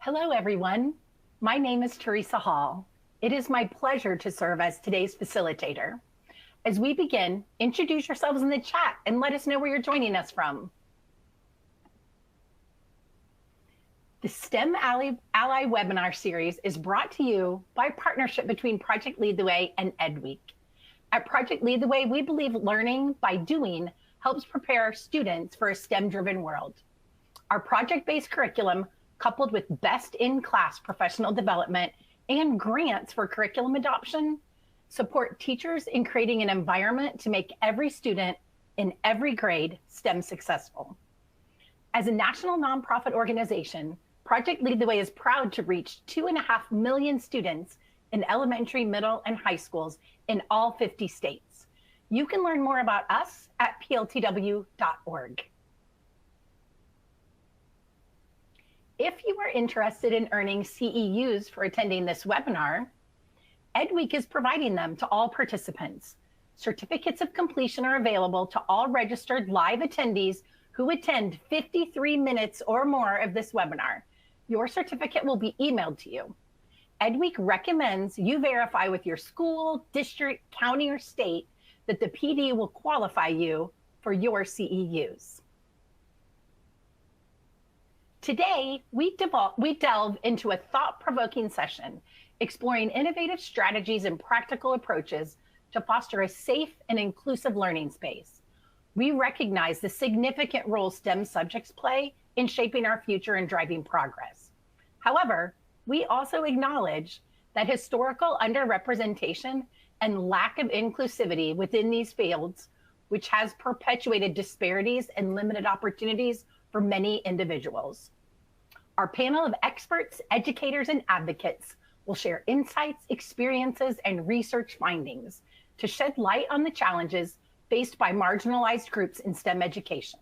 Hello, everyone. My name is Teresa Hall. It is my pleasure to serve as today's facilitator. As we begin, introduce yourselves in the chat and let us know where you're joining us from. The STEM Ally webinar series is brought to you by a partnership between Project Lead the Way and EdWeek. At Project Lead the Way, we believe learning by doing helps prepare students for a STEM-driven world. Our project-based curriculum, coupled with best-in-class professional development and grants for curriculum adoption, support teachers in creating an environment to make every student in every grade STEM successful. As a national nonprofit organization, Project Lead the Way is proud to reach 2.5 million students in elementary, middle, and high schools in all 50 states. You can learn more about us at PLTW.org. If you are interested in earning CEUs for attending this webinar, EdWeek is providing them to all participants. Certificates of completion are available to all registered live attendees who attend 53 minutes or more of this webinar. Your certificate will be emailed to you. EdWeek recommends you verify with your school, district, county, or state that the PD will qualify you for your CEUs. Today, we delve into a thought-provoking session, exploring innovative strategies and practical approaches to foster a safe and inclusive learning space. We recognize the significant role STEM subjects play in shaping our future and driving progress. However, we also acknowledge that historical underrepresentation and lack of inclusivity within these fields, which has perpetuated disparities and limited opportunities for many individuals. Our panel of experts, educators, and advocates will share insights, experiences, and research findings to shed light on the challenges faced by marginalized groups in STEM education.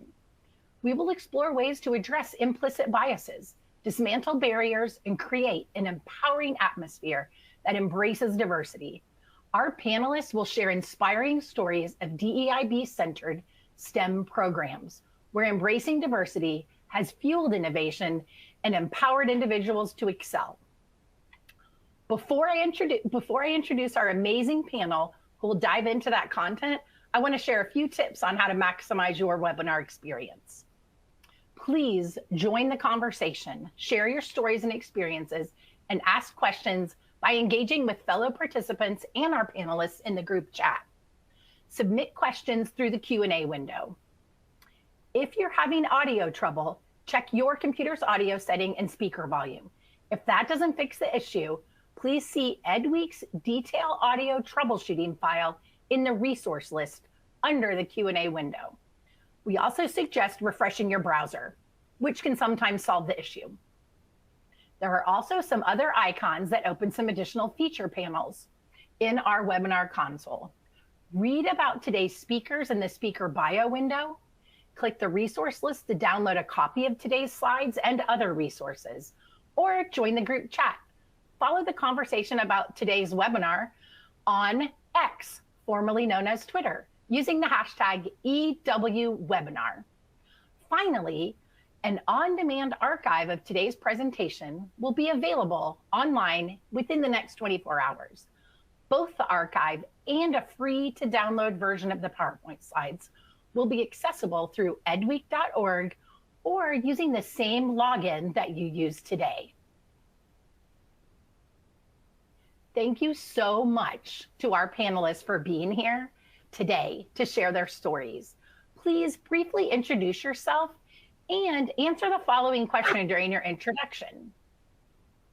We will explore ways to address implicit biases, dismantle barriers, and create an empowering atmosphere that embraces diversity. Our panelists will share inspiring stories of DEIB-centered STEM programs, where embracing diversity has fueled innovation and empowered individuals to excel. Before I introduce our amazing panel who will dive into that content, I want to share a few tips on how to maximize your webinar experience. Please join the conversation, share your stories and experiences, and ask questions by engaging with fellow participants and our panelists in the group chat. Submit questions through the Q&A window. If you're having audio trouble, check your computer's audio setting and speaker volume. If that doesn't fix the issue, please see EdWeek's detailed audio troubleshooting file in the resource list under the Q&A window. We also suggest refreshing your browser, which can sometimes solve the issue. There are also some other icons that open some additional feature panels in our webinar console. Read about today's speakers in the speaker bio window. Click the resource list to download a copy of today's slides and other resources, or join the group chat. Follow the conversation about today's webinar on X, formerly known as Twitter, using the hashtag EWWebinar. Finally, an on-demand archive of today's presentation will be available online within the next 24 hours. Both the archive and a free-to-download version of the PowerPoint slides will be accessible through edweek.org or using the same login that you used today. Thank you so much to our panelists for being here today to share their stories. Please briefly introduce yourself and answer the following question during your introduction.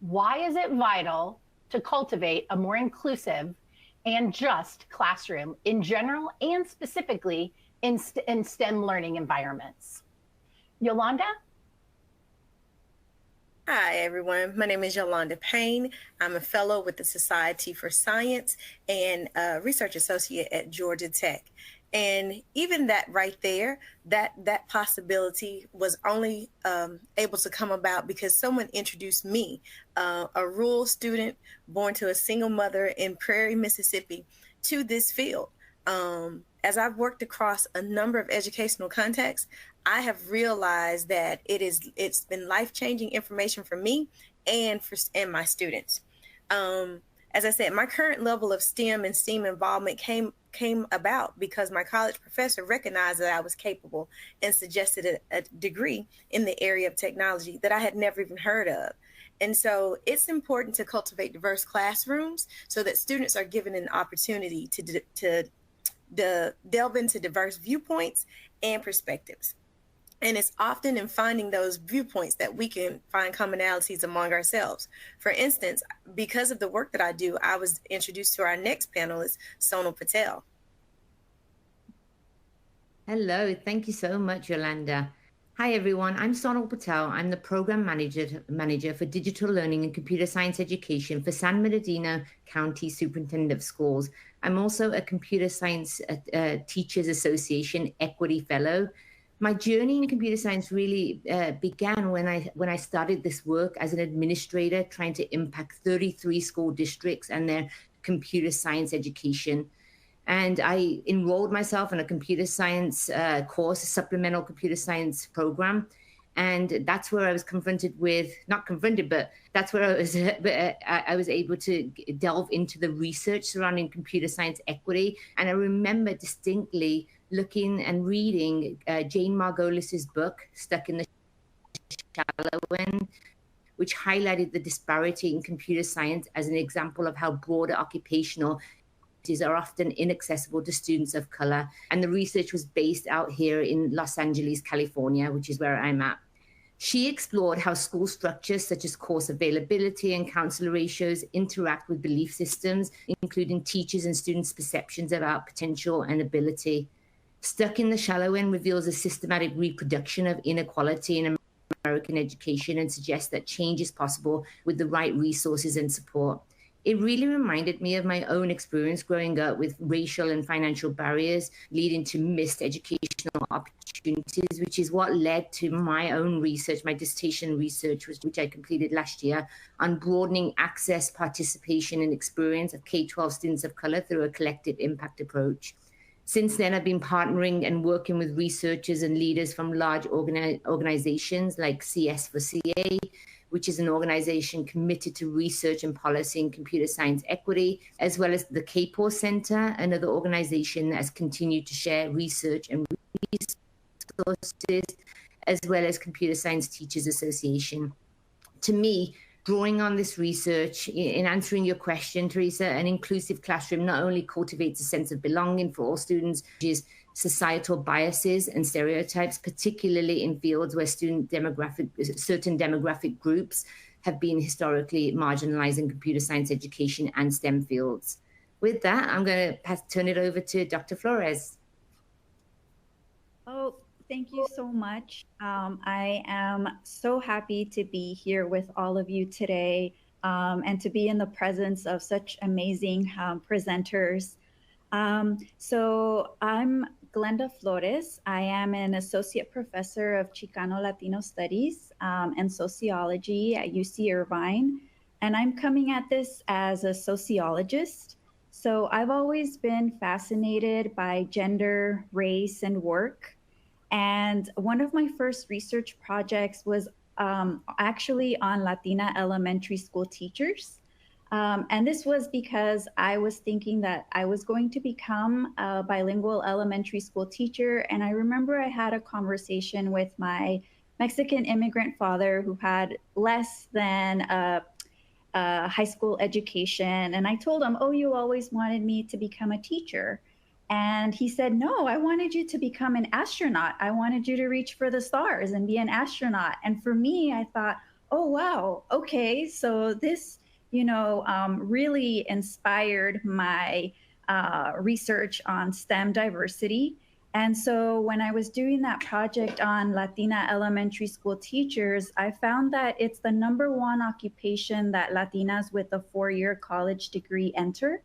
Why is it vital to cultivate a more inclusive and just classroom in general and specifically in STEM learning environments? Yolanda? Hi, everyone. My name is Yolanda Payne. I'm a fellow with the Society for Science and a research associate at Georgia Tech. And even that right there, that possibility was only able to come about because someone introduced me, a rural student born to a single mother in Prairie, Mississippi, to this field. As I've worked across a number of educational contexts, I have realized that it's been life-changing information for me and my students. As I said, my current level of STEM and STEAM involvement came about because my college professor recognized that I was capable and suggested a degree in the area of technology that I had never even heard of. And so it's important to cultivate diverse classrooms so that students are given an opportunity to delve into diverse viewpoints and perspectives. And it's often in finding those viewpoints that we can find commonalities among ourselves. For instance, because of the work that I do, I was introduced to our next panelist, Sonal Patel. Hello, thank you so much, Yolanda. Hi, everyone. I'm Sonal Patel. I'm the Program Manager for Digital Learning and Computer Science Education for San Bernardino County Superintendent of Schools. I'm also a Computer Science Teachers Association Equity Fellow. My journey in computer science really began when I started this work as an administrator, trying to impact 33 school districts and their computer science education. And I enrolled myself in a computer science course, a supplemental computer science program. And that's where I was not confronted, but that's where I was able to delve into the research surrounding computer science equity. And I remember distinctly looking and reading Jane Margolis's book, Stuck in the Shallow End, which highlighted the disparity in computer science as an example of how broader occupational are often inaccessible to students of color. And the research was based out here in Los Angeles, California, which is where I'm at. She explored how school structures such as course availability and counselor ratios interact with belief systems, including teachers and students' perceptions about potential and ability. Stuck in the Shallow End reveals a systematic reproduction of inequality in American education and suggests that change is possible with the right resources and support. It really reminded me of my own experience growing up with racial and financial barriers leading to missed educational opportunities, which is what led to my own research, my dissertation research, which I completed last year, on broadening access, participation, and experience of K-12 students of color through a collective impact approach. Since then, I've been partnering and working with researchers and leaders from large organizations like CS4CA, which is an organization committed to research and policy in computer science equity, as well as the KPOR Center, another organization that has continued to share research and resources, as well as Computer Science Teachers Association. To me, drawing on this research, in answering your question, Teresa, an inclusive classroom not only cultivates a sense of belonging for all students, which is societal biases and stereotypes, particularly in fields where certain demographic groups have been historically marginalized in computer science education and STEM fields. With that, I'm going to turn it over to Dr. Flores. Oh, thank you so much. I am so happy to be here with all of you today and to be in the presence of such amazing presenters. So I'm Glenda Flores. I am an associate professor of Chicano Latino Studies and Sociology at UC Irvine, and I'm coming at this as a sociologist. So I've always been fascinated by gender, race, and work. And one of my first research projects was actually on Latina elementary school teachers. And this was because I was thinking that I was going to become a bilingual elementary school teacher. And I remember I had a conversation with my Mexican immigrant father who had less than a high school education. And I told him, oh, you always wanted me to become a teacher. And he said, no, I wanted you to become an astronaut. I wanted you to reach for the stars and be an astronaut. And for me, I thought, oh, wow, okay, so this really inspired my research on STEM diversity. And so when I was doing that project on Latina elementary school teachers, I found that it's the #1 occupation that Latinas with a 4-year college degree enter.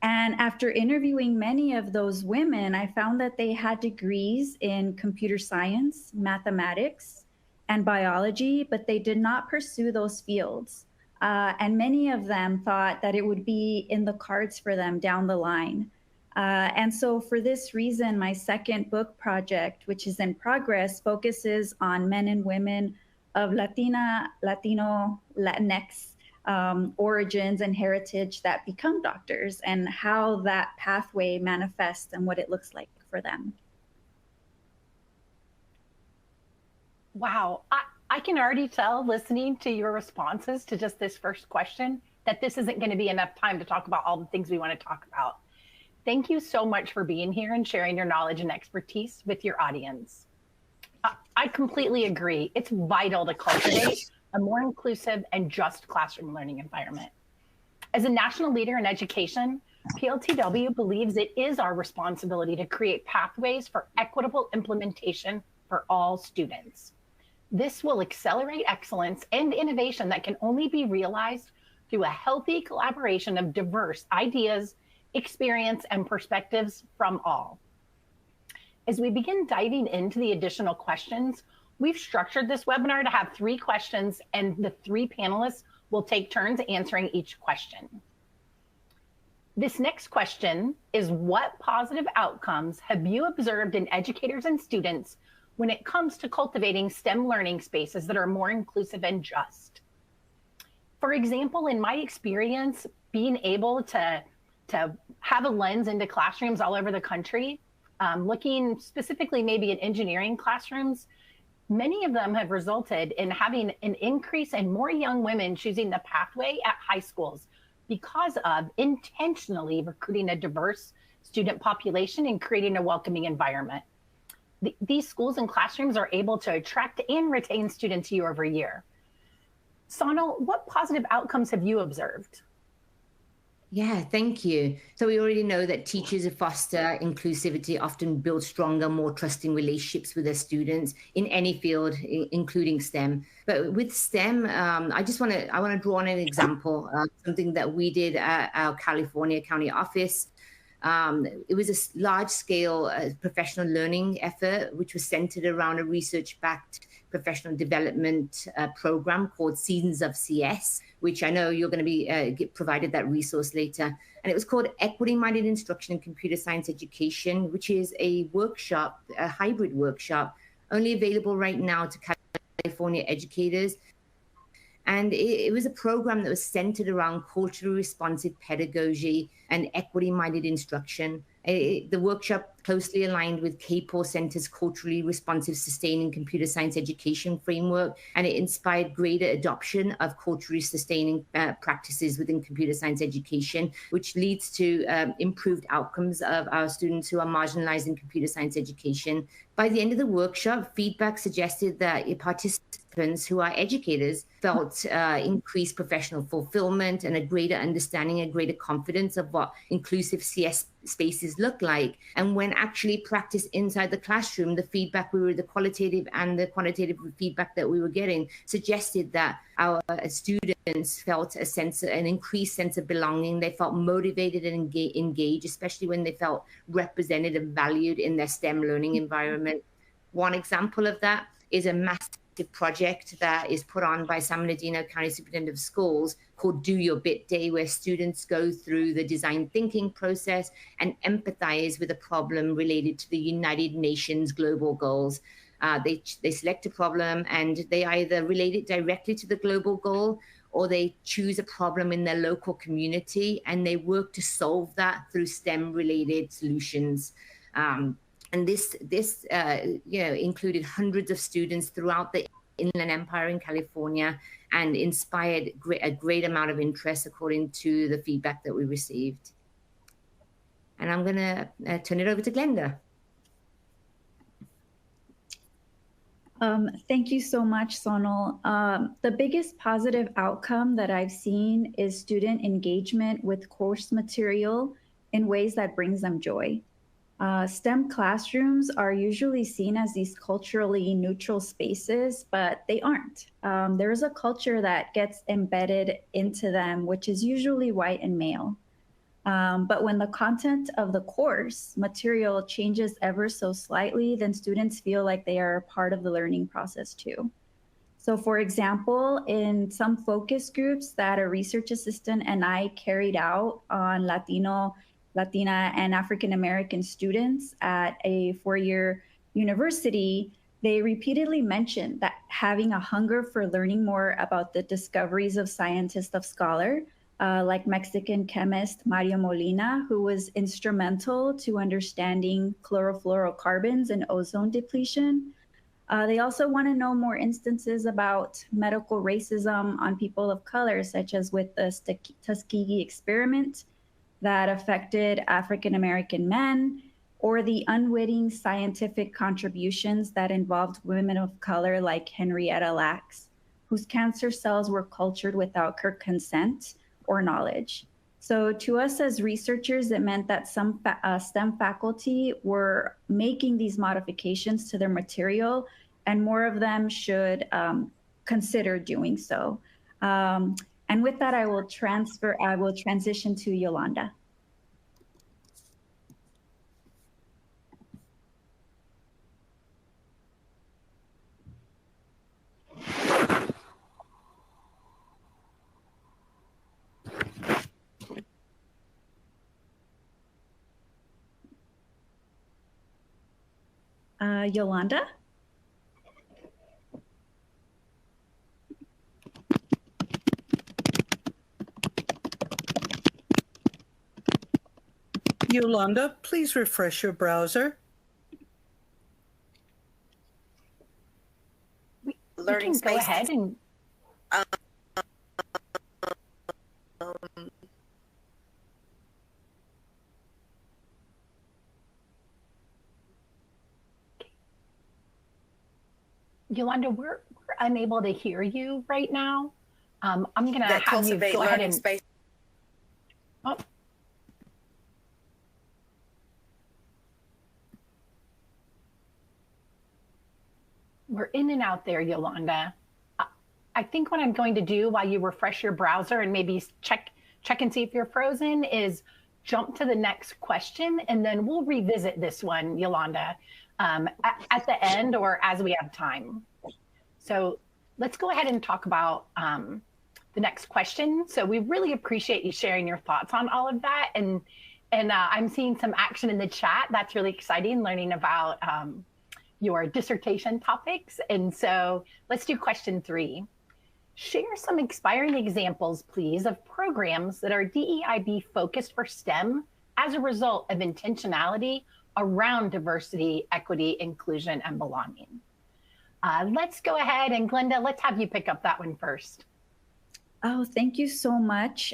And after interviewing many of those women, I found that they had degrees in computer science, mathematics, and biology, but they did not pursue those fields. And many of them thought that it would be in the cards for them down the line. And so for this reason, my second book project, which is in progress, focuses on men and women of Latino Latinx origins and heritage that become doctors, and how that pathway manifests and what it looks like for them. Wow, I can already tell, listening to your responses to just this first question, that this isn't going to be enough time to talk about all the things we want to talk about. Thank you so much for being here and sharing your knowledge and expertise with your audience. I completely agree. It's vital to cultivate a more inclusive and just classroom learning environment. As a national leader in education, PLTW believes it is our responsibility to create pathways for equitable implementation for all students. This will accelerate excellence and innovation that can only be realized through a healthy collaboration of diverse ideas, experience, and perspectives from all. As we begin diving into the additional questions, we've structured this webinar to have 3 questions, and the 3 panelists will take turns answering each question. This next question is: what positive outcomes have you observed in educators and students when it comes to cultivating STEM learning spaces that are more inclusive and just? For example, in my experience, being able to have a lens into classrooms all over the country, looking specifically maybe at engineering classrooms, many of them have resulted in having an increase in more young women choosing the pathway at high schools because of intentionally recruiting a diverse student population and creating a welcoming environment. These schools and classrooms are able to attract and retain students year over year. Sonal, what positive outcomes have you observed? Yeah, thank you. So we already know that teachers who foster inclusivity often build stronger, more trusting relationships with their students in any field, including STEM. But with STEM, I want to draw on an example, something that we did at our California County office. It was a large-scale professional learning effort, which was centered around a research-backed professional development program called Seasons of CS, which I know you're going to be provided that resource later. And it was called Equity-Minded Instruction in Computer Science Education, which is a workshop, a hybrid workshop, only available right now to California educators. And it was a program that was centered around culturally responsive pedagogy and equity-minded instruction. The workshop closely aligned with KPOR Center's culturally responsive sustaining computer science education framework, and it inspired greater adoption of culturally sustaining practices within computer science education, which leads to improved outcomes of our students who are marginalized in computer science education. By the end of the workshop, feedback suggested that participants who are educators felt increased professional fulfillment and a greater understanding, a greater confidence of what inclusive CS spaces look like. And when actually practiced inside the classroom, the qualitative and the quantitative feedback that we were getting suggested that our students felt an increased sense of belonging. They felt motivated and engaged, especially when they felt represented and valued in their STEM learning environment. One example of that is a massive project that is put on by San Bernardino County Superintendent of Schools called Do Your Bit Day, where students go through the design thinking process and empathize with a problem related to the United Nations global goals. They select a problem and they either relate it directly to the global goal, or they choose a problem in their local community and they work to solve that through STEM-related solutions. And this included hundreds of students throughout the Inland Empire in California and inspired a great amount of interest according to the feedback that we received. And I'm going to turn it over to Glenda. Thank you so much, Sonal. The biggest positive outcome that I've seen is student engagement with course material in ways that brings them joy. STEM classrooms are usually seen as these culturally neutral spaces, but they aren't. There is a culture that gets embedded into them, which is usually white and male. But when the content of the course material changes ever so slightly, then students feel like they are part of the learning process too. So for example, in some focus groups that a research assistant and I carried out on Latina, and African American students at a 4-year university, they repeatedly mentioned that having a hunger for learning more about the discoveries of scientists of color, like Mexican chemist Mario Molina, who was instrumental to understanding chlorofluorocarbons and ozone depletion. They also want to know more instances about medical racism on people of color, such as with the Tuskegee experiment that affected African American men, or the unwitting scientific contributions that involved women of color like Henrietta Lacks, whose cancer cells were cultured without her consent or knowledge. So to us as researchers, it meant that some STEM faculty were making these modifications to their material, and more of them should consider doing so. And with that, I will transition to Yolanda. Yolanda? Yolanda, please refresh your browser. We can go ahead and... Yolanda, we're unable to hear you right now. I'm going to have you go ahead and... Space. Oh. We're in and out there, Yolanda. I think what I'm going to do while you refresh your browser and maybe check and see if you're frozen is jump to the next question, and then we'll revisit this one, Yolanda, at the end or as we have time. So let's go ahead and talk about the next question. So we really appreciate you sharing your thoughts on all of that. And I'm seeing some action in the chat. That's really exciting, learning about your dissertation topics. And so let's do question 3. Share some inspiring examples, please, of programs that are DEIB focused for STEM as a result of intentionality around diversity, equity, inclusion, and belonging. Let's go ahead, and Glenda, let's have you pick up that one first. Oh, thank you so much,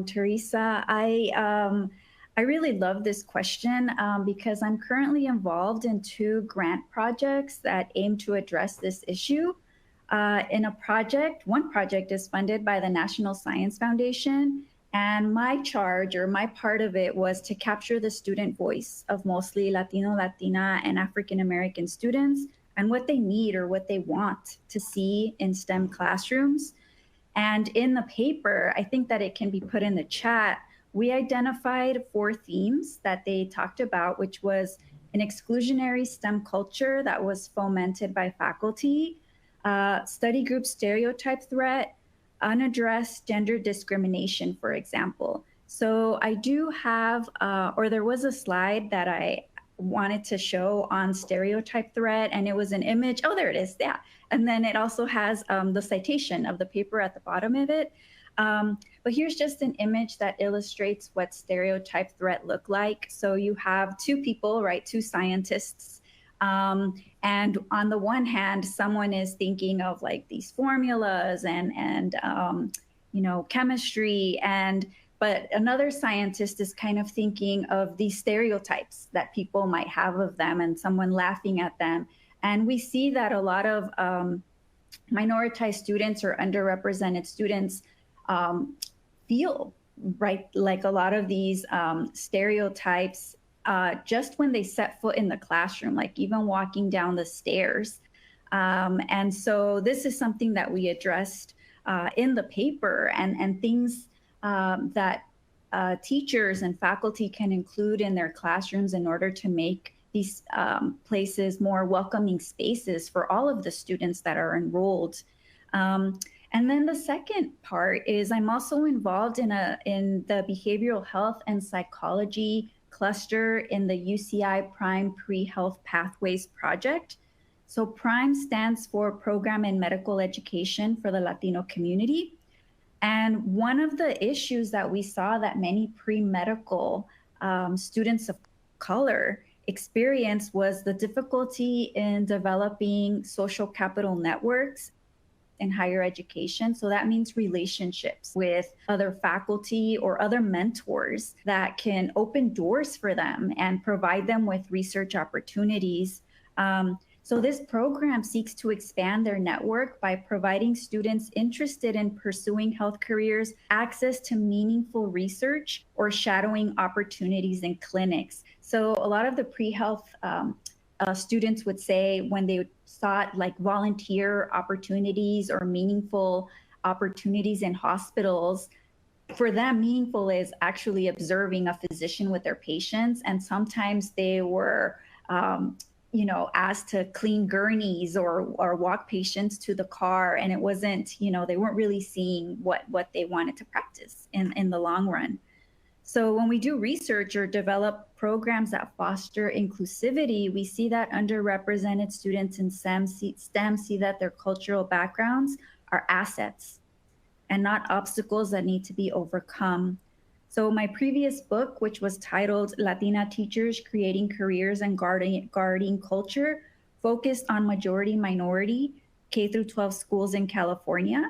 Teresa. I really love this question because I'm currently involved in 2 grant projects that aim to address this issue. In one project is funded by the National Science Foundation, and my charge, or my part of it, was to capture the student voice of mostly Latino, Latina, and African American students and what they need or what they want to see in STEM classrooms. And in the paper, I think that it can be put in the chat, we identified 4 themes that they talked about, which was an exclusionary STEM culture that was fomented by faculty, study group stereotype threat, unaddressed gender discrimination, for example. So I do have, or there was a slide that I wanted to show on stereotype threat, and it was an image. Oh, there it is. Yeah. And then it also has the citation of the paper at the bottom of it. But here's just an image that illustrates what stereotype threat look like. So you have 2 people, right? 2 scientists. And on the one hand, someone is thinking of like these formulas and you know, chemistry, but another scientist is kind of thinking of these stereotypes that people might have of them and someone laughing at them. And we see that a lot of minoritized students or underrepresented students feel, right, like a lot of these stereotypes just when they set foot in the classroom, like even walking down the stairs. And so this is something that we addressed in the paper, and things that teachers and faculty can include in their classrooms in order to make these places more welcoming spaces for all of the students that are enrolled. And then the second part is I'm also involved in the behavioral health and psychology cluster in the UCI Prime Pre-Health Pathways project. So PRIME stands for Program in Medical Education for the Latino Community. And one of the issues that we saw that many pre-medical students of color experienced was the difficulty in developing social capital networks in higher education. So that means relationships with other faculty or other mentors that can open doors for them and provide them with research opportunities. So this program seeks to expand their network by providing students interested in pursuing health careers access to meaningful research or shadowing opportunities in clinics. So a lot of the pre-health students would say when they sought like volunteer opportunities or meaningful opportunities in hospitals, for them, meaningful is actually observing a physician with their patients. And sometimes they were, asked to clean gurneys or walk patients to the car. And it wasn't, they weren't really seeing what they wanted to practice in the long run. So when we do research or develop programs that foster inclusivity, we see that underrepresented students in STEM see that their cultural backgrounds are assets and not obstacles that need to be overcome. So my previous book, which was titled Latina Teachers Creating Careers and Guarding Culture, focused on majority minority K-12 schools in California.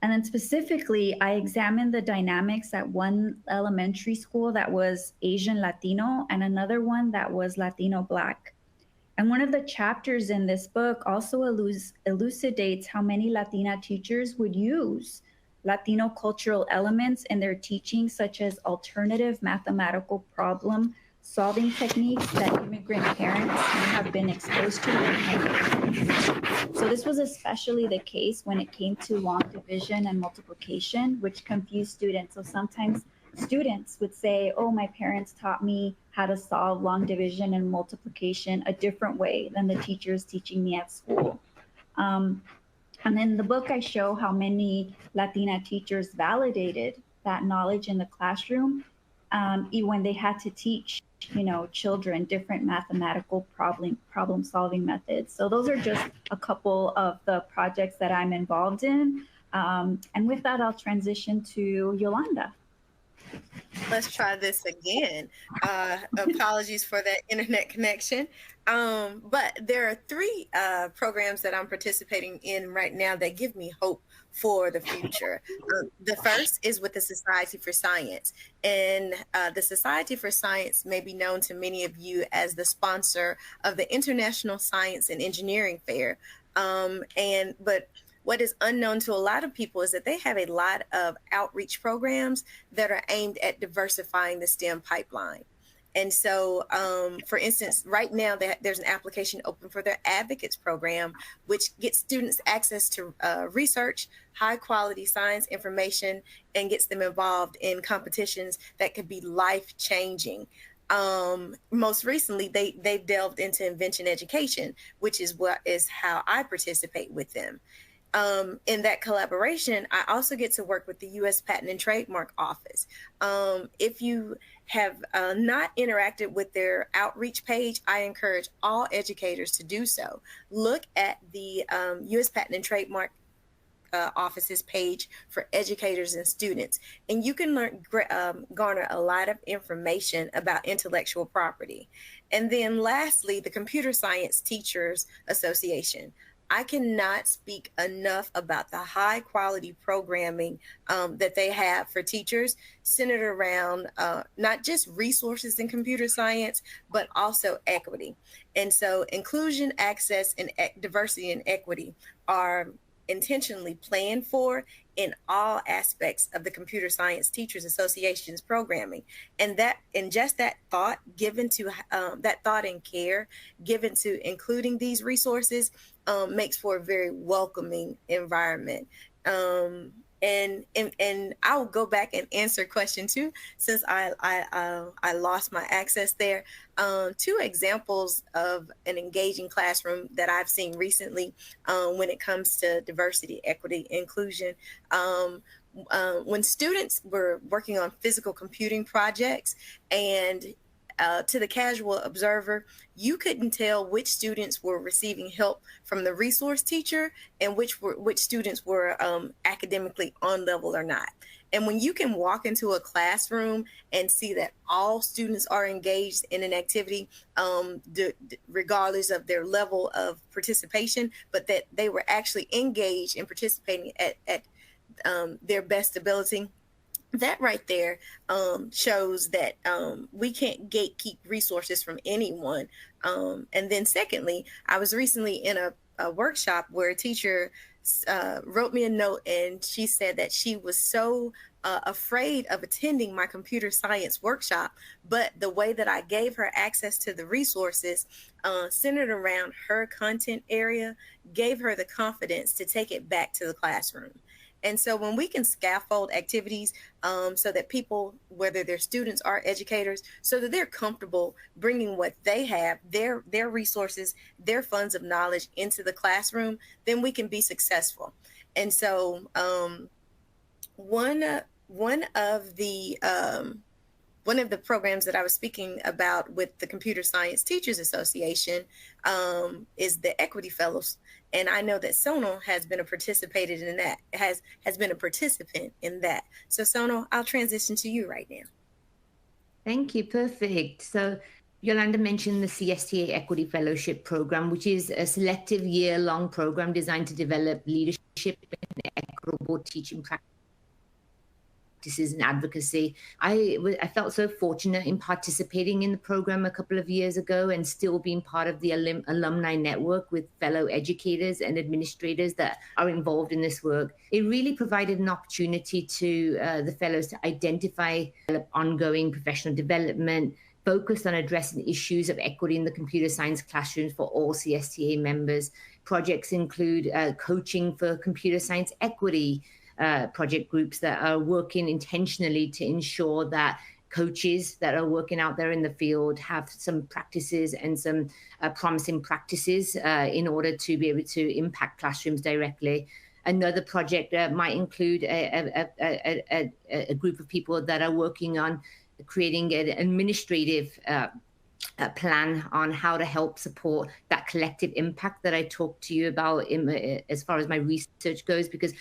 And then specifically, I examined the dynamics at one elementary school that was Asian Latino and another one that was Latino Black. And one of the chapters in this book also elucidates how many Latina teachers would use Latino cultural elements in their teaching, such as alternative mathematical problem solving techniques that immigrant parents may have been exposed to in high. So this was especially the case when it came to long division and multiplication, which confused students. So sometimes students would say, oh, my parents taught me how to solve long division and multiplication a different way than the teachers teaching me at school. And in the book, I show how many Latina teachers validated that knowledge in the classroom when they had to teach children different mathematical problem solving methods. So those are just a couple of the projects that I'm involved in. And with that, I'll transition to Yolanda. Let's try this again. Apologies for that internet connection. But there are three programs that I'm participating in right now that give me hope for the future. The first is with the Society for Science. And the Society for Science may be known to many of you as the sponsor of the International Science and Engineering Fair. But what is unknown to a lot of people is that they have a lot of outreach programs that are aimed at diversifying the STEM pipeline. And so, for instance, right now there's an application open for their Advocates program, which gets students access to research, high quality science information, and gets them involved in competitions that could be life changing. Most recently, they've delved into invention education, which is how I participate with them. In that collaboration, I also get to work with the U.S. Patent and Trademark Office. If you have not interacted with their outreach page, I encourage all educators to do so. Look at the U.S. Patent and Trademark Office's page for educators and students, and you can garner a lot of information about intellectual property. And then lastly, the Computer Science Teachers Association. I cannot speak enough about the high quality programming that they have for teachers, centered around not just resources in computer science, but also equity. And so inclusion, access, and diversity and equity are intentionally planned for in all aspects of the Computer Science Teachers Association's programming. And just that thought given to that thought and care given to including these resources makes for a very welcoming environment. And I'll go back and answer question 2 since I lost my access there. 2 examples of an engaging classroom that I've seen recently when it comes to diversity, equity, inclusion. When students were working on physical computing projects, and to the casual observer, you couldn't tell which students were receiving help from the resource teacher and which students were academically on level or not. And when you can walk into a classroom and see that all students are engaged in an activity, regardless of their level of participation, but that they were actually engaged in participating at their best ability, that right there shows that we can't gatekeep resources from anyone. And then secondly, I was recently in a workshop where a teacher wrote me a note, and she said that she was so afraid of attending my computer science workshop, but the way that I gave her access to the resources centered around her content area gave her the confidence to take it back to the classroom. And so when we can scaffold activities so that people, whether they're students or educators, so that they're comfortable bringing what they have, their resources, their funds of knowledge into the classroom, then we can be successful. And so one of the programs that I was speaking about with the Computer Science Teachers Association is the Equity Fellows. And I know that Sonal has been a participant in that, has been a participant in that. So Sonal, I'll transition to you right now. Thank you. Perfect. So Yolanda mentioned the CSTA Equity Fellowship Program, which is a selective year-long program designed to develop leadership and equitable teaching practices and advocacy. I felt so fortunate in participating in the program a couple of years ago and still being part of the alumni network with fellow educators and administrators that are involved in this work. It really provided an opportunity to the fellows to identify ongoing professional development, focused on addressing issues of equity in the computer science classrooms for all CSTA members. Projects include coaching for computer science equity, project groups that are working intentionally to ensure that coaches that are working out there in the field have some practices and some promising practices in order to be able to impact classrooms directly. Another project might include a group of people that are working on creating an administrative plan on how to help support that collective impact that I talked to you about as far as my research goes, because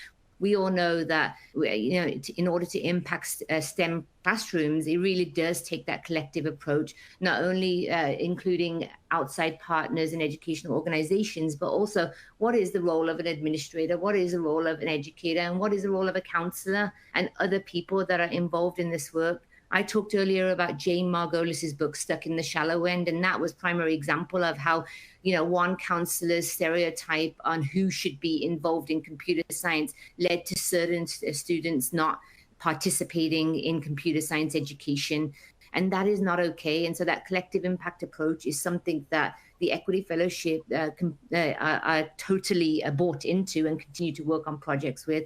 we all know that, you know, in order to impact STEM classrooms, it really does take that collective approach, not only including outside partners and educational organizations, but also what is the role of an administrator, what is the role of an educator, and what is the role of a counselor and other people that are involved in this work. I talked earlier about Jane Margolis's book, Stuck in the Shallow End, and that was primary example of how, you know, one counselor's stereotype on who should be involved in computer science led to certain students not participating in computer science education. And that is not okay. And so that collective impact approach is something that the Equity Fellowship are totally bought into and continue to work on projects with.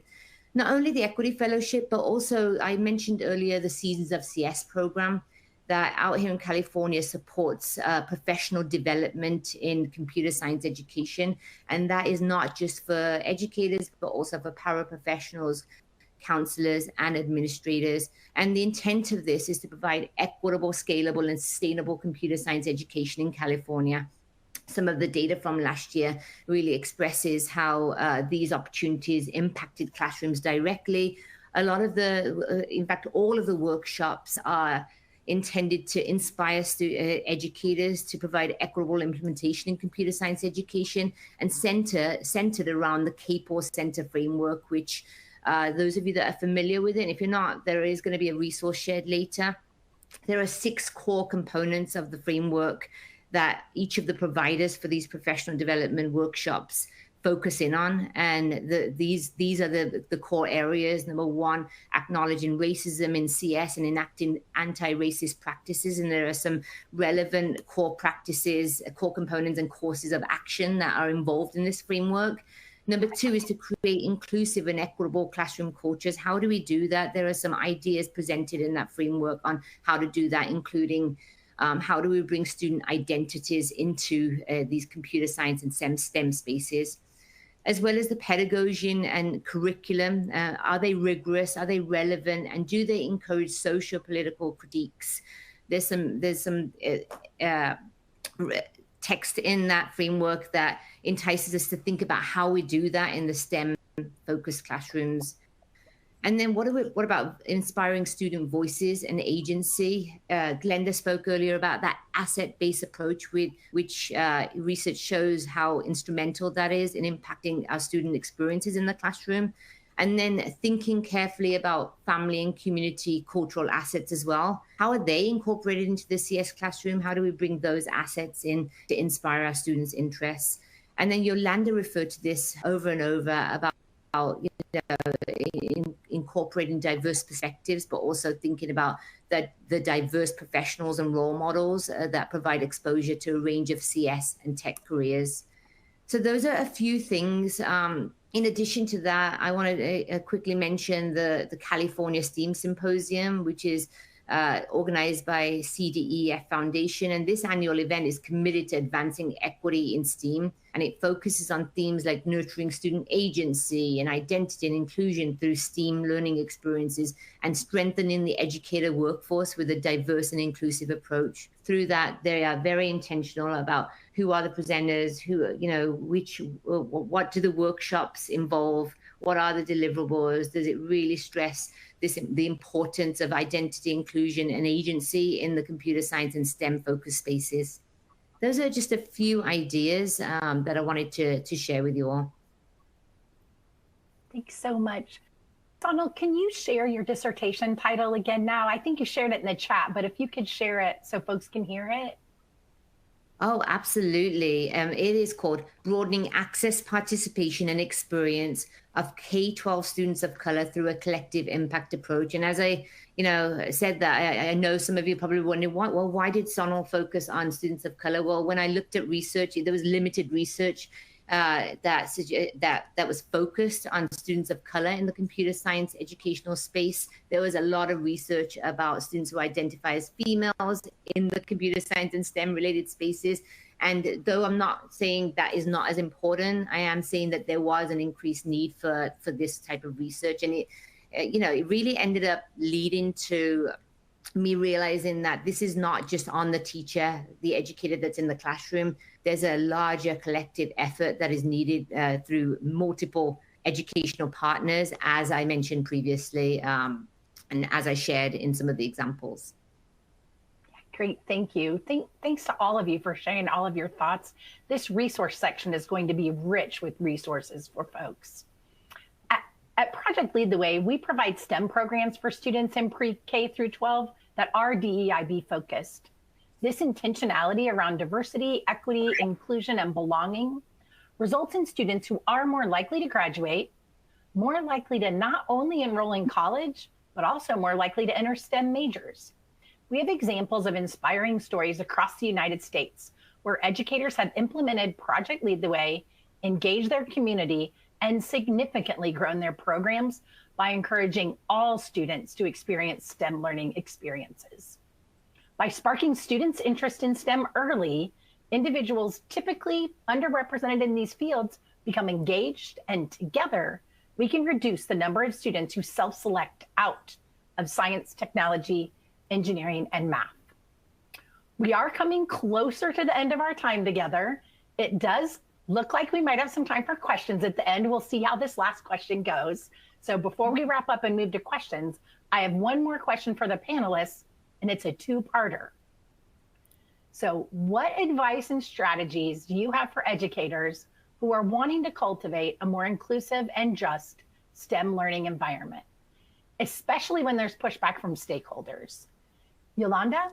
Not only the Equity Fellowship, but also I mentioned earlier the Seasons of CS program that out here in California supports professional development in computer science education. And that is not just for educators, but also for paraprofessionals, counselors, and administrators. And the intent of this is to provide equitable, scalable, and sustainable computer science education in California. Some of the data from last year really expresses how these opportunities impacted classrooms directly. A lot of in fact, all of the workshops are intended to inspire educators to provide equitable implementation in computer science education and centered around the CAPOR Center framework, which those of you that are familiar with it, and if you're not, there is going to be a resource shared later. There are 6 core components of the framework that each of the providers for these professional development workshops focus in on. And these are the core areas. Number 1, acknowledging racism in CS and enacting anti-racist practices. And there are some relevant core practices, core components and courses of action that are involved in this framework. Number 2 is to create inclusive and equitable classroom cultures. How do we do that? There are some ideas presented in that framework on how to do that, including how do we bring student identities into these computer science and STEM spaces, as well as the pedagogy and curriculum. Are they rigorous? Are they relevant? And do they encourage socio-political critiques? There's some text in that framework that entices us to think about how we do that in the STEM focused classrooms. And then what about inspiring student voices and agency? Glenda spoke earlier about that asset-based approach, with which research shows how instrumental that is in impacting our student experiences in the classroom. And then thinking carefully about family and community cultural assets as well. How are they incorporated into the CS classroom? How do we bring those assets in to inspire our students' interests? And then Yolanda referred to this over and over about incorporating diverse perspectives, but also thinking about the diverse professionals and role models that provide exposure to a range of CS and tech careers. So those are a few things. In addition to that, I wanted to quickly mention the California STEAM Symposium, which is organized by CDEF Foundation. And this annual event is committed to advancing equity in STEAM. And it focuses on themes like nurturing student agency and identity and inclusion through STEAM learning experiences, and strengthening the educator workforce with a diverse and inclusive approach. Through that, they are very intentional about who are the presenters, what do the workshops involve, what are the deliverables, does it really stress the importance of identity, inclusion, and agency in the computer science and STEM focused spaces. Those are just a few ideas that I wanted to share with you all. Thanks so much. Donald, can you share your dissertation title again now? I think you shared it in the chat, but if you could share it so folks can hear it. Oh, absolutely. It is called Broadening Access, Participation and Experience of K-12 Students of Color Through a Collective Impact Approach. And as I said that, I know some of you probably wondering, why did Sonal focus on students of color? Well, when I looked at research, there was limited research that was focused on students of color in the computer science educational space. There was a lot of research about students who identify as females in the computer science and STEM related spaces. And though I'm not saying that is not as important, I am saying that there was an increased need for this type of research. And it really ended up leading to me realizing that this is not just on the teacher, the educator that's in the classroom. There's a larger collective effort that is needed through multiple educational partners, as I mentioned previously, and as I shared in some of the examples. Great, thank you. Thanks to all of you for sharing all of your thoughts. This resource section is going to be rich with resources for folks. At Project Lead the Way, we provide STEM programs for students in pre-K through 12 that are DEIB focused. This intentionality around diversity, equity, inclusion, and belonging results in students who are more likely to graduate, more likely to not only enroll in college, but also more likely to enter STEM majors. We have examples of inspiring stories across the United States where educators have implemented Project Lead the Way, engaged their community, and significantly grown their programs by encouraging all students to experience STEM learning experiences. By sparking students' interest in STEM early, individuals typically underrepresented in these fields become engaged, and together we can reduce the number of students who self-select out of science, technology, engineering, and math. We are coming closer to the end of our time together. It does look like we might have some time for questions at the end. We'll see how this last question goes. So before we wrap up and move to questions, I have one more question for the panelists, and it's a two-parter. So what advice and strategies do you have for educators who are wanting to cultivate a more inclusive and just STEM learning environment, especially when there's pushback from stakeholders? Yolanda?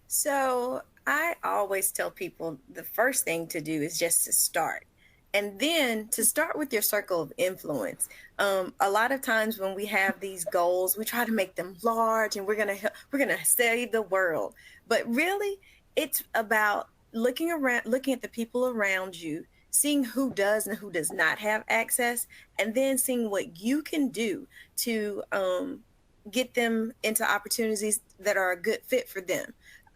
So I always tell people the first thing to do is just to start. And then to start with your circle of influence. A lot of times when we have these goals, we try to make them large and we're gonna save the world. But really, it's about looking at the people around you, seeing who does and who does not have access, and then seeing what you can do to get them into opportunities that are a good fit for them.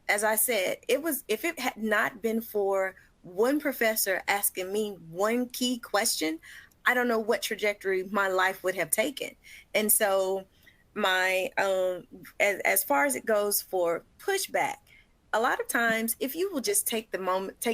As I said, if it had not been for one professor asking me one key question, I don't know what trajectory my life would have taken. And so my as far as it goes for pushback, a lot of times if you will just take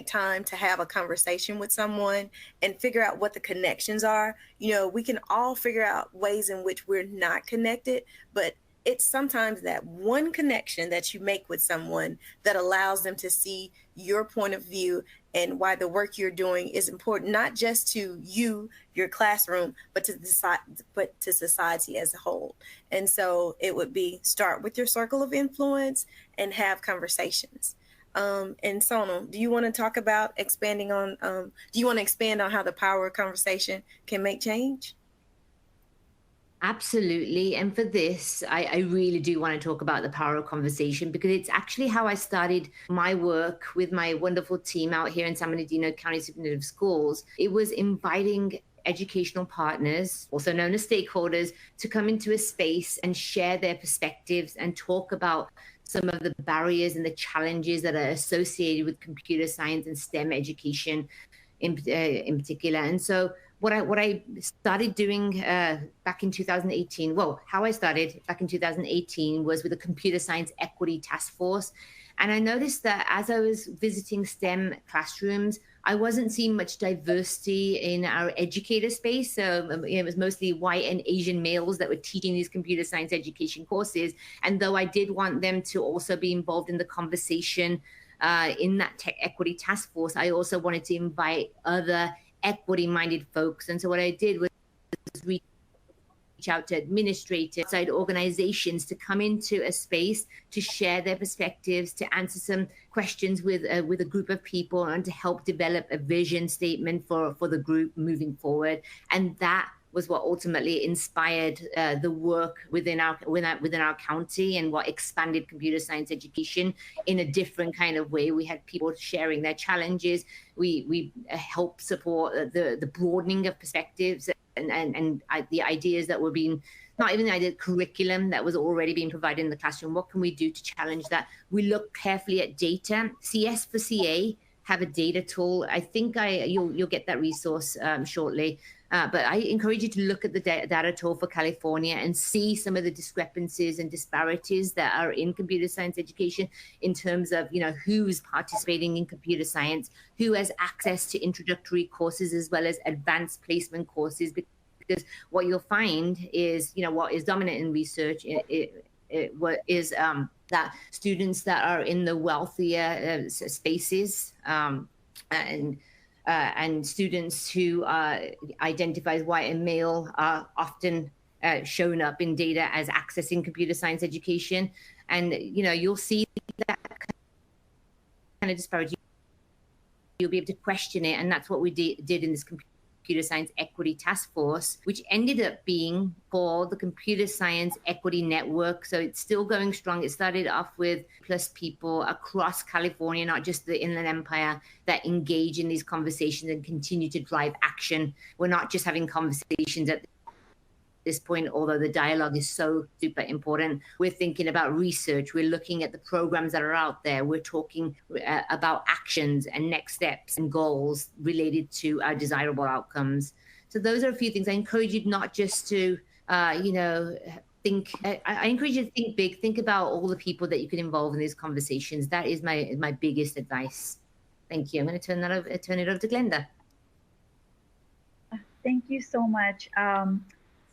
time to have a conversation with someone and figure out what the connections are, we can all figure out ways in which we're not connected, but it's sometimes that one connection that you make with someone that allows them to see your point of view and why the work you're doing is important, not just to you, your classroom, but to society as a whole. And so it would be start with your circle of influence and have conversations. And Sonal, do you want to talk about expand on how the power of conversation can make change? Absolutely. And for this, I really do want to talk about the power of conversation, because it's actually how I started my work with my wonderful team out here in San Bernardino County Superintendent of Schools. It was inviting educational partners, also known as stakeholders, to come into a space and share their perspectives and talk about some of the barriers and the challenges that are associated with computer science and STEM education in particular. And so what I started doing back in 2018, how I started back in 2018 was with a computer science equity task force. And I noticed that as I was visiting STEM classrooms, I wasn't seeing much diversity in our educator space. So it was mostly white and Asian males that were teaching these computer science education courses. And though I did want them to also be involved in the conversation in that tech equity task force, I also wanted to invite other equity-minded folks. And so what I did was reach out to administrators, side organizations to come into a space to share their perspectives, to answer some questions with a group of people, and to help develop a vision statement for the group moving forward. And that was what ultimately inspired the work within our county, and what expanded computer science education in a different kind of way. We had people sharing their challenges. We helped support the broadening of perspectives and the ideas that were being, not even the idea, curriculum that was already being provided in the classroom. What can we do to challenge that? We look carefully at data. CS for CA have a data tool. I think you'll get that resource shortly. But I encourage you to look at the data tool for California and see some of the discrepancies and disparities that are in computer science education in terms of, who's participating in computer science, who has access to introductory courses as well as advanced placement courses. Because what you'll find is, what is dominant in research is that students that are in the wealthier spaces and students who identify as white and male are often shown up in data as accessing computer science education. And, you'll see that kind of disparity. You'll be able to question it. And that's what we did in this Computer Science Equity Task Force, which ended up being called the Computer Science Equity Network. So it's still going strong. It started off with plus people across California, not just the Inland Empire, that engage in these conversations and continue to drive action. We're not just having conversations at this point, although the dialogue is so super important. We're thinking about research. We're looking at the programs that are out there. We're talking about actions and next steps and goals related to our desirable outcomes. So those are a few things. I encourage you not just to, think. I encourage you to think big. Think about all the people that you can involve in these conversations. That is my biggest advice. Thank you. I'm going to turn it over to Glenda. Thank you so much.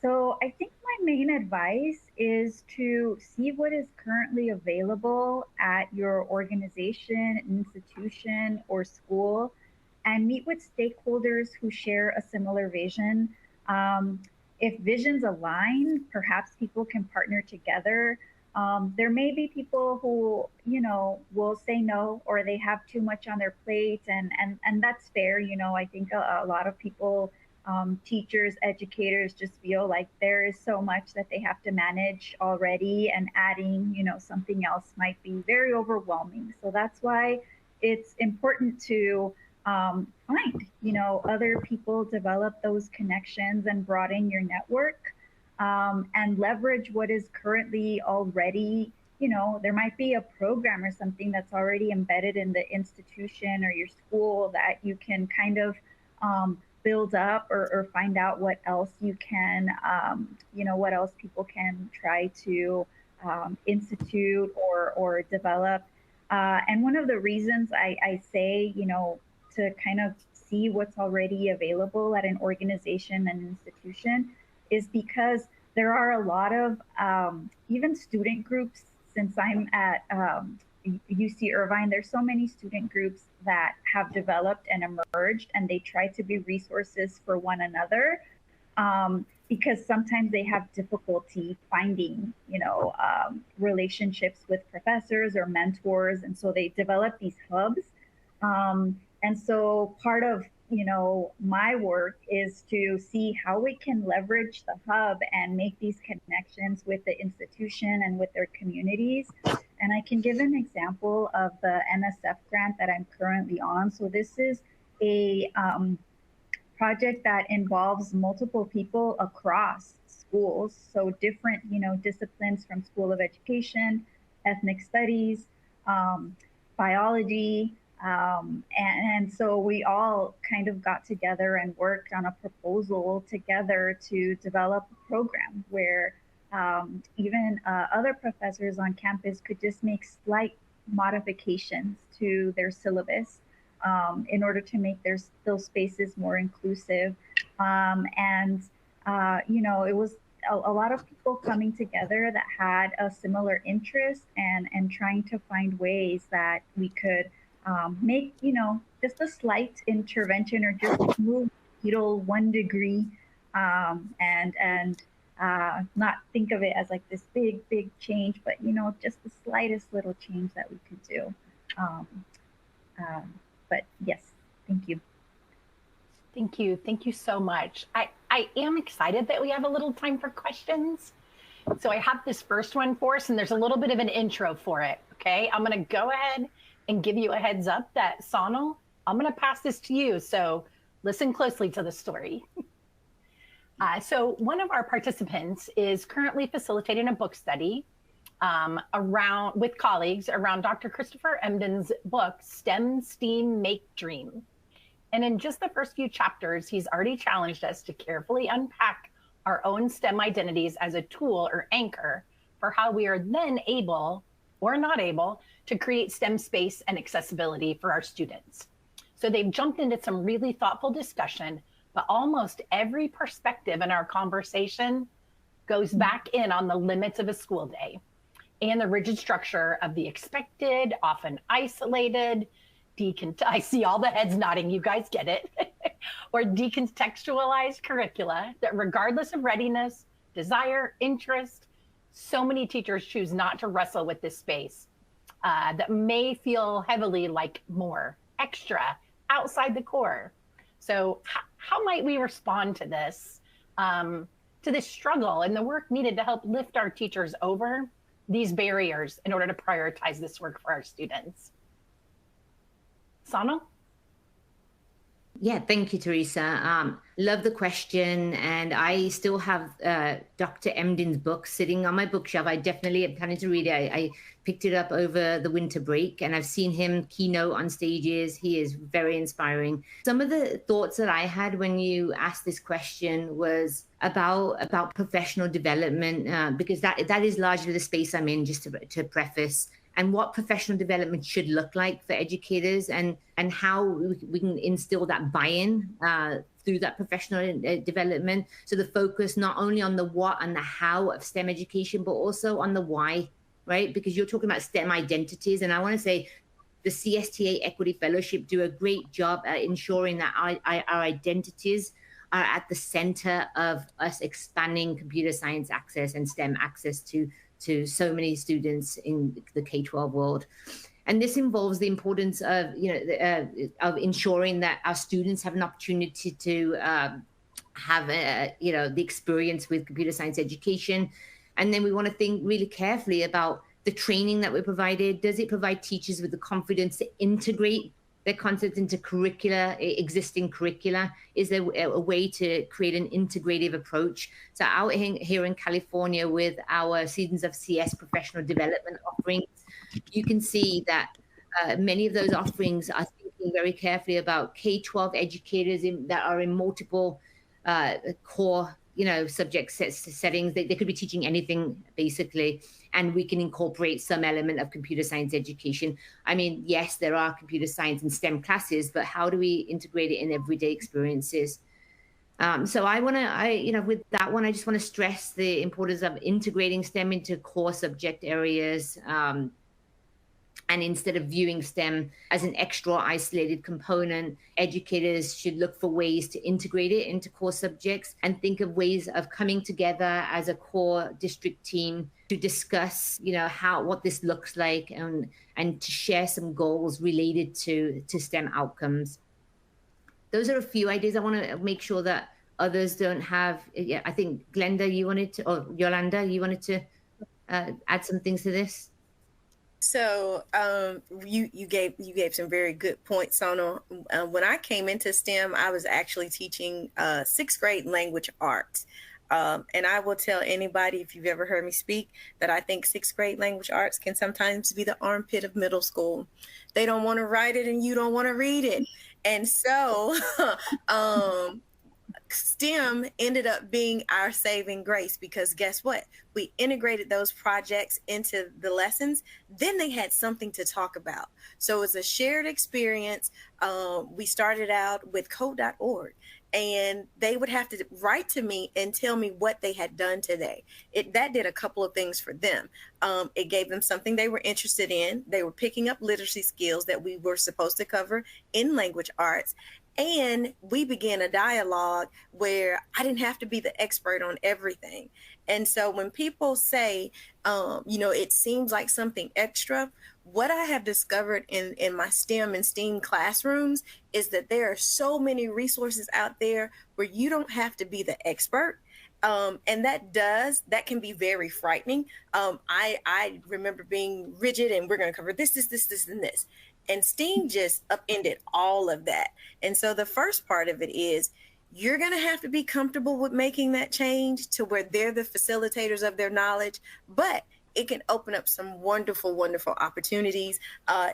So I think my main advice is to see what is currently available at your organization, institution, or school, and meet with stakeholders who share a similar vision. If visions align, perhaps people can partner together. There may be people who, will say no, or they have too much on their plate, and that's fair. I think a lot of people, teachers, educators, just feel like there is so much that they have to manage already, and adding, something else might be very overwhelming. So that's why it's important to find, other people, develop those connections and broaden your network, and leverage what is currently already, there might be a program or something that's already embedded in the institution or your school that you can kind of build up or find out what else you can, what else people can try to institute or develop. And one of the reasons I say, to kind of see what's already available at an organization and institution is because there are a lot of even student groups. Since I'm at UC Irvine, there's so many student groups that have developed and emerged, and they try to be resources for one another, because sometimes they have difficulty finding, relationships with professors or mentors, and so they develop these hubs. And so part of my work is to see how we can leverage the hub and make these connections with the institution and with their communities. And I can give an example of the NSF grant that I'm currently on. So this is a project that involves multiple people across schools. So different, disciplines from School of Education, Ethnic Studies, biology, and so we all kind of got together and worked on a proposal together to develop a program where even other professors on campus could just make slight modifications to their syllabus in order to make those spaces more inclusive. It was a lot of people coming together that had a similar interest and trying to find ways that we could make, just a slight intervention or just move needle 1 degree, and not think of it as like this big change, but just the slightest little change that we could do. But yes, thank you. Thank you so much. I am excited that we have a little time for questions. So I have this first one for us, and there's a little bit of an intro for it. Okay, I'm going to go ahead and give you a heads up that Sonal, I'm going to pass this to you. So listen closely to the story. So one of our participants is currently facilitating a book study with colleagues around Dr. Christopher Emdin's book, STEM, STEAM, Make, Dream. And in just the first few chapters, he's already challenged us to carefully unpack our own STEM identities as a tool or anchor for how we are then able or not able to create STEM space and accessibility for our students. So they've jumped into some really thoughtful discussion, but almost every perspective in our conversation goes back in on the limits of a school day and the rigid structure of the expected, often isolated, I see all the heads nodding, you guys get it, or decontextualized curricula that regardless of readiness, desire, interest, so many teachers choose not to wrestle with this space that may feel heavily like more, extra, outside the core. So how might we respond to this struggle and the work needed to help lift our teachers over these barriers in order to prioritize this work for our students? Sonal? Yeah, thank you, Teresa. Love the question. And I still have Dr. Emdin's book sitting on my bookshelf. I definitely am planning to read it. I picked it up over the winter break, and I've seen him keynote on stages. He is very inspiring. Some of the thoughts that I had when you asked this question was about professional development, because that is largely the space I'm in, just to preface, and what professional development should look like for educators, and how we can instill that buy-in through that professional development. So the focus not only on the what and the how of STEM education, but also on the why, right? Because you're talking about STEM identities. And I want to say the CSTA Equity Fellowship do a great job at ensuring that our identities are at the center of us expanding computer science access and STEM access to so many students in the K-12 world. And this involves the importance of, of ensuring that our students have an opportunity to have, the experience with computer science education. And then we want to think really carefully about the training that we provided. Does it provide teachers with the confidence to integrate their concepts into existing curricula? Is there a way to create an integrative approach? So out here in California with our Seasons of CS professional development offerings, you can see that many of those offerings are thinking very carefully about K-12 educators that are in multiple core, subject settings. They could be teaching anything, basically, and we can incorporate some element of computer science education. I mean, yes, there are computer science and STEM classes, but how do we integrate it in everyday experiences? So with that one, I just want to stress the importance of integrating STEM into core subject areas. And instead of viewing STEM as an extra isolated component, educators should look for ways to integrate it into core subjects and think of ways of coming together as a core district team to discuss, what this looks like and to share some goals related to STEM outcomes. Those are a few ideas. I want to make sure that others don't have. Yeah, I think Glenda, Yolanda, you wanted to add some things to this. So you gave some very good points on when I came into STEM. I was actually teaching 6th grade language arts. And I will tell anybody, if you've ever heard me speak, that I think 6th grade language arts can sometimes be the armpit of middle school. They don't want to write it and you don't want to read it. And so STEM ended up being our saving grace, because guess what? We integrated those projects into the lessons. Then they had something to talk about. So it's a shared experience. We started out with code.org, and they would have to write to me and tell me what they had done today. That did a couple of things for them. It gave them something they were interested in. They were picking up literacy skills that we were supposed to cover in language arts. And we began a dialogue where I didn't have to be the expert on everything. And so when people say, it seems like something extra, what I have discovered in my STEM and STEAM classrooms is that there are so many resources out there where you don't have to be the expert. And that can be very frightening. I remember being rigid and we're going to cover this, and this. And STEAM just upended all of that. And so the first part of it is you're going to have to be comfortable with making that change to where they're the facilitators of their knowledge, but it can open up some wonderful, wonderful opportunities.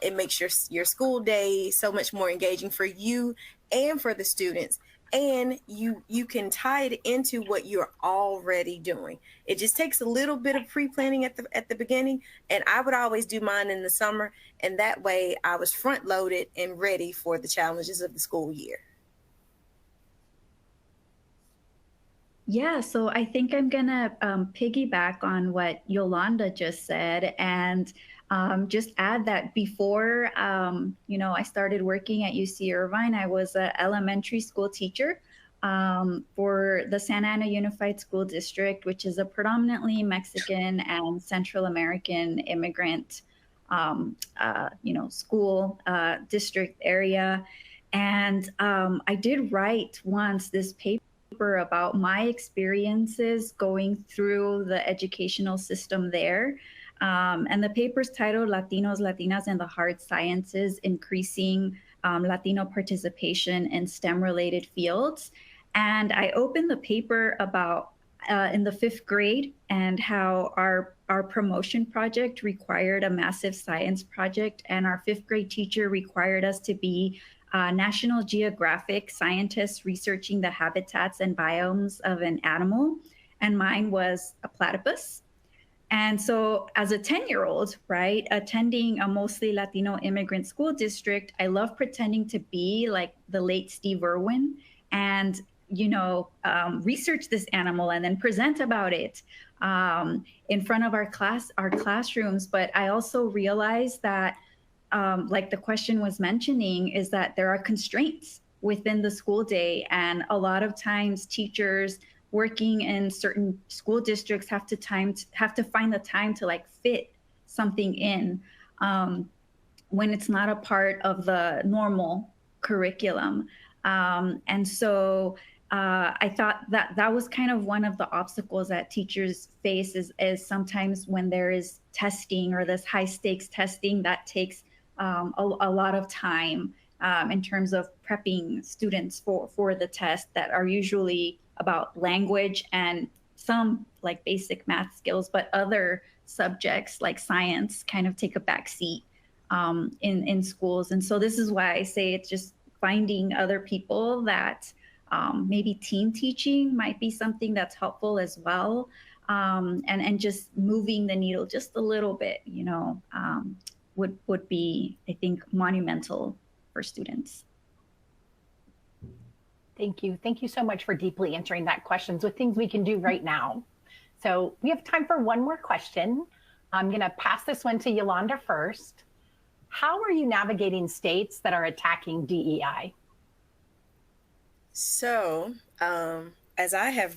It makes your school day so much more engaging for you and for the students. And you can tie it into what you're already doing. It just takes a little bit of pre-planning at the beginning. And I would always do mine in the summer. And that way I was front loaded and ready for the challenges of the school year. Yeah, so I think I'm gonna piggyback on what Yolanda just said, and just add that before, I started working at UC Irvine, I was an elementary school teacher for the Santa Ana Unified School District, which is a predominantly Mexican and Central American immigrant, school district area. And I did write once this paper about my experiences going through the educational system there. And the paper's titled Latinos, Latinas, and the Hard Sciences, Increasing Latino Participation in STEM-related Fields. And I opened the paper about in the 5th grade and how our promotion project required a massive science project, and our 5th grade teacher required us to be National Geographic scientists researching the habitats and biomes of an animal, and mine was a platypus. And so as a 10-year-old, right, attending a mostly Latino immigrant school district, I love pretending to be like the late Steve Irwin and, research this animal and then present about it in front of our classrooms. But I also realized that like the question was mentioning, is that there are constraints within the school day. And a lot of times teachers working in certain school districts have to find the time to fit something in when it's not a part of the normal curriculum. And so I thought that was kind of one of the obstacles that teachers face is sometimes when there is testing or this high stakes testing that takes a lot of time in terms of prepping students for the test that are usually about language and some basic math skills, but other subjects like science kind of take a back seat in schools. And so this is why I say it's just finding other people that maybe team teaching might be something that's helpful as well. And just moving the needle just a little bit, would be, I think, monumental for students. Thank you. Thank you so much for deeply answering that questions with things we can do right now. So we have time for one more question. I'm going to pass this one to Yolanda first. How are you navigating states that are attacking DEI? So, as I have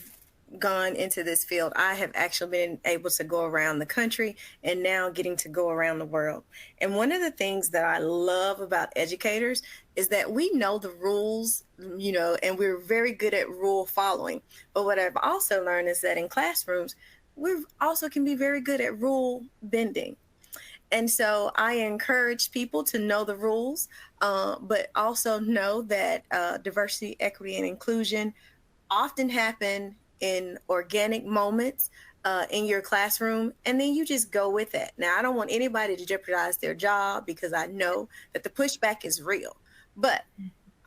gone into this field, I have actually been able to go around the country and now getting to go around the world. And one of the things that I love about educators is that we know the rules, and we're very good at rule following. But what I've also learned is that in classrooms, we also can be very good at rule bending. And so I encourage people to know the rules, but also know that diversity, equity, and inclusion often happen in organic moments in your classroom, and then you just go with it. Now, I don't want anybody to jeopardize their job because I know that the pushback is real. But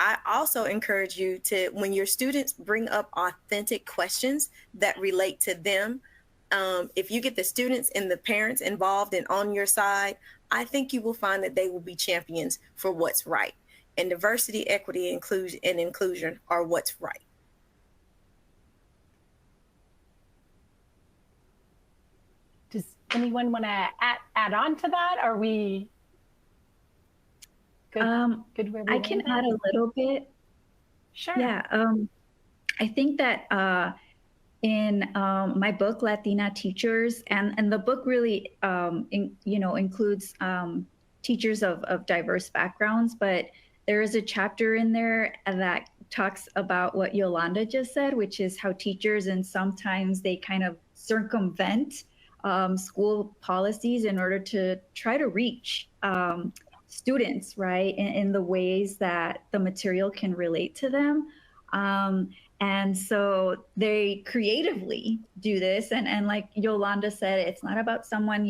I also encourage you to, when your students bring up authentic questions that relate to them, if you get the students and the parents involved and on your side, I think you will find that they will be champions for what's right. And diversity, equity, inclusion are what's right. Does anyone want to add on to that? Are we good where we I can add a little bit. Sure. Yeah. I think that in my book, Latina Teachers, and the book really, includes teachers of diverse backgrounds, but there is a chapter in there that talks about what Yolanda just said, which is how teachers, and sometimes they kind of circumvent school policies in order to try to reach students, right, in the ways that the material can relate to them. And so they creatively do this. And like Yolanda said, it's not about someone,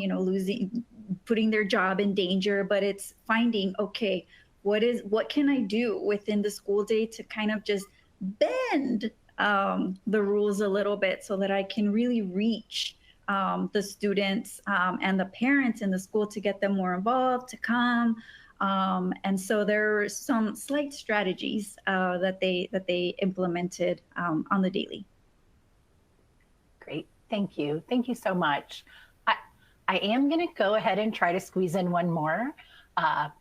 putting their job in danger, but it's finding, okay, what can I do within the school day to kind of just bend the rules a little bit so that I can really reach the students and the parents in the school to get them more involved, to come. And so there are some slight strategies that they implemented on the daily. Great, thank you. Thank you so much. I am gonna go ahead and try to squeeze in one more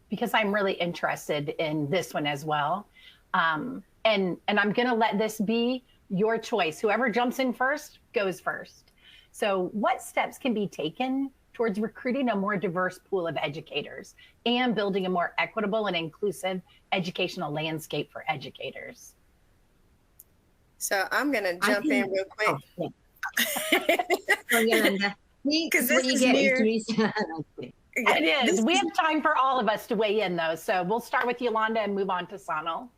because I'm really interested in this one as well. And I'm gonna let this be your choice. Whoever jumps in first goes first. So what steps can be taken towards recruiting a more diverse pool of educators and building a more equitable and inclusive educational landscape for educators? So I'm going to jump in real quick. Because this is near. It is. We have time for all of us to weigh in, though. So we'll start with Yolanda and move on to Sanal.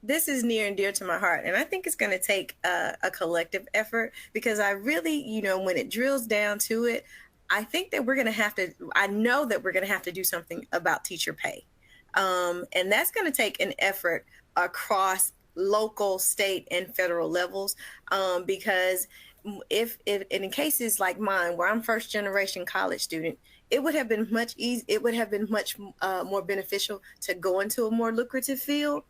This is near and dear to my heart. And I think it's going to take a collective effort, because I really, when it drills down to it, I think that I know that we're going to have to do something about teacher pay. And that's going to take an effort across local, state, and federal levels. Because if in cases like mine, where I'm first generation college student, it would have been much more beneficial to go into a more lucrative field.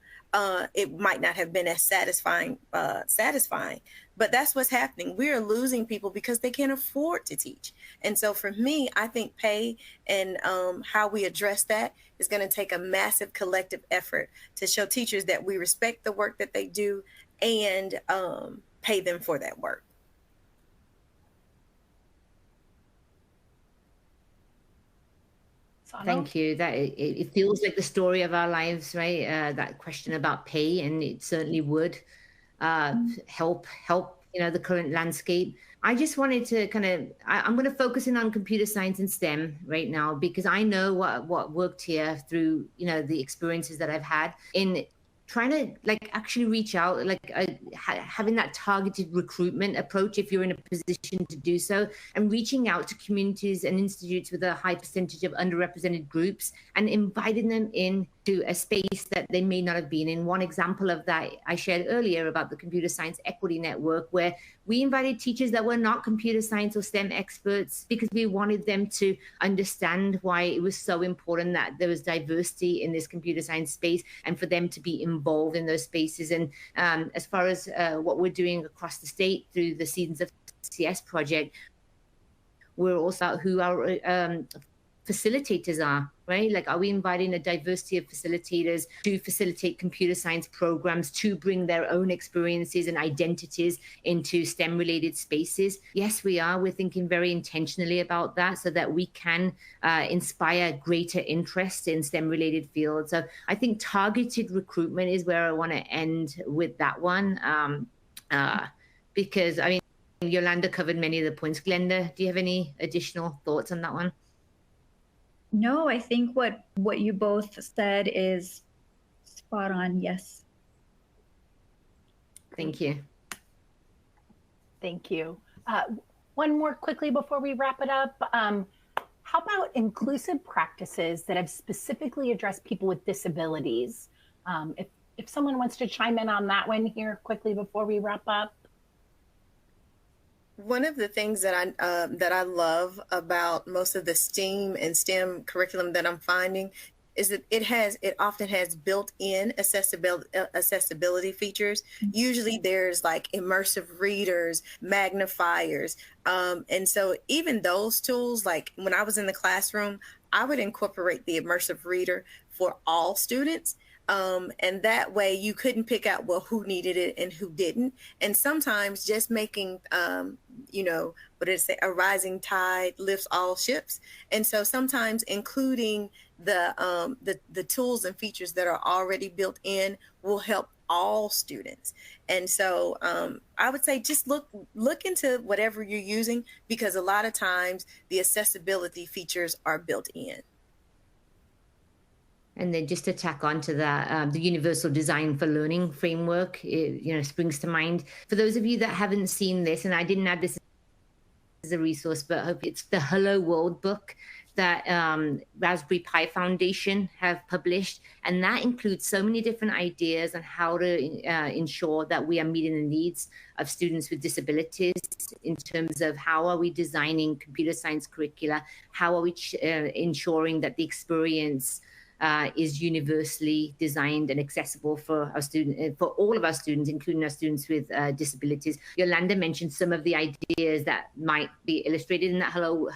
It might not have been as satisfying, but that's what's happening. We are losing people because they can't afford to teach. And so for me, I think pay and how we address that is going to take a massive collective effort to show teachers that we respect the work that they do and pay them for that work. Thank you. That it feels like the story of our lives, right? That question about pay, and it certainly would help the current landscape. I just wanted to I'm going to focus in on computer science and STEM right now, because I know what worked here through the experiences that I've had in trying to actually reach out. having that targeted recruitment approach if you're in a position to do so, and reaching out to communities and institutes with a high percentage of underrepresented groups and inviting them into a space that they may not have been in. One example of that I shared earlier about the Computer Science Equity Network, where we invited teachers that were not computer science or STEM experts because we wanted them to understand why it was so important that there was diversity in this computer science space and for them to be involved in those spaces. And as far as what we're doing across the state through the Seasons of CS project, we're also who our facilitators are, right? Like, are we inviting a diversity of facilitators to facilitate computer science programs, to bring their own experiences and identities into STEM related spaces? Yes, we are. We're thinking very intentionally about that so that we can inspire greater interest in STEM related fields. So I think targeted recruitment is where I want to end with that one. Because I mean, Yolanda covered many of the points. Glenda, do you have any additional thoughts on that one? No, I think what you both said is spot on. Yes. Thank you. Thank you. One more quickly before we wrap it up. How about inclusive practices that have specifically addressed people with disabilities? If someone wants to chime in on that one here quickly before we wrap up. One of the things that I love about most of the STEAM and STEM curriculum that I'm finding is that it often has built-in accessibility features. Usually there's like immersive readers, magnifiers, and so even those tools, like when I was in the classroom, I would incorporate the immersive reader for all students. And that way you couldn't pick out, well, who needed it and who didn't. And sometimes just making, what did it say? A rising tide lifts all ships. And so sometimes including the tools and features that are already built in will help all students. And so I would say just look into whatever you're using, because a lot of times the accessibility features are built in. And then just to tack on to that, the Universal Design for Learning framework, springs to mind. For those of you that haven't seen this, and I didn't add this as a resource, but I hope it's the Hello World book that Raspberry Pi Foundation have published. And that includes so many different ideas on how to ensure that we are meeting the needs of students with disabilities in terms of how are we designing computer science curricula, how are we ensuring that the experience is universally designed and accessible for our students, for all of our students, including our students with disabilities. Yolanda mentioned some of the ideas that might be illustrated in that Hello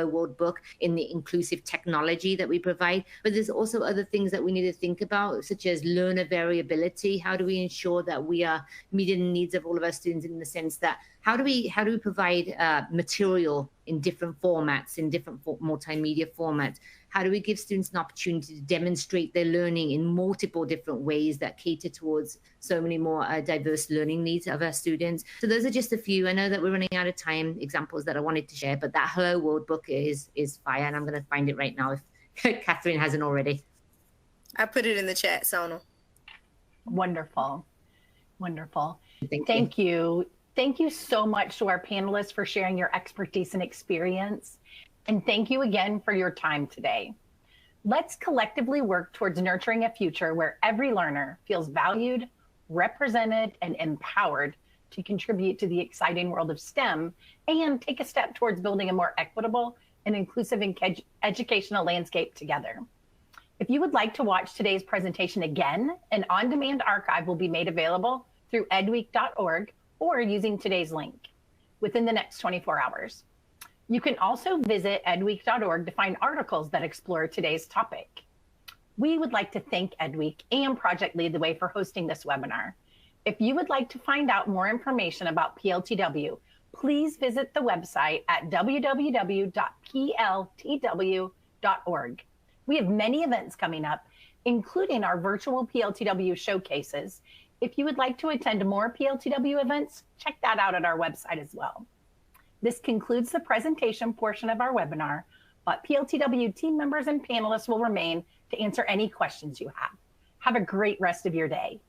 World book, in the inclusive technology that we provide. But there's also other things that we need to think about, such as learner variability. How do we ensure that we are meeting the needs of all of our students, in the sense that how do we provide material in different formats, in different multimedia formats? How do we give students an opportunity to demonstrate their learning in multiple different ways that cater towards so many more diverse learning needs of our students? So those are just a few. I know that we're running out of time, examples that I wanted to share, but that Hello World book is fire, and I'm going to find it right now if Catherine hasn't already. I put it in the chat, Sonal. Wonderful. Wonderful. Thank you. Thank you so much to our panelists for sharing your expertise and experience. And thank you again for your time today. Let's collectively work towards nurturing a future where every learner feels valued, represented, and empowered to contribute to the exciting world of STEM, and take a step towards building a more equitable and inclusive educational landscape together. If you would like to watch today's presentation again, an on-demand archive will be made available through edweek.org or using today's link within the next 24 hours. You can also visit edweek.org to find articles that explore today's topic. We would like to thank EdWeek and Project Lead the Way for hosting this webinar. If you would like to find out more information about PLTW, please visit the website at www.pltw.org. We have many events coming up, including our virtual PLTW showcases. If you would like to attend more PLTW events, check that out at our website as well. This concludes the presentation portion of our webinar, but PLTW team members and panelists will remain to answer any questions you have. Have a great rest of your day.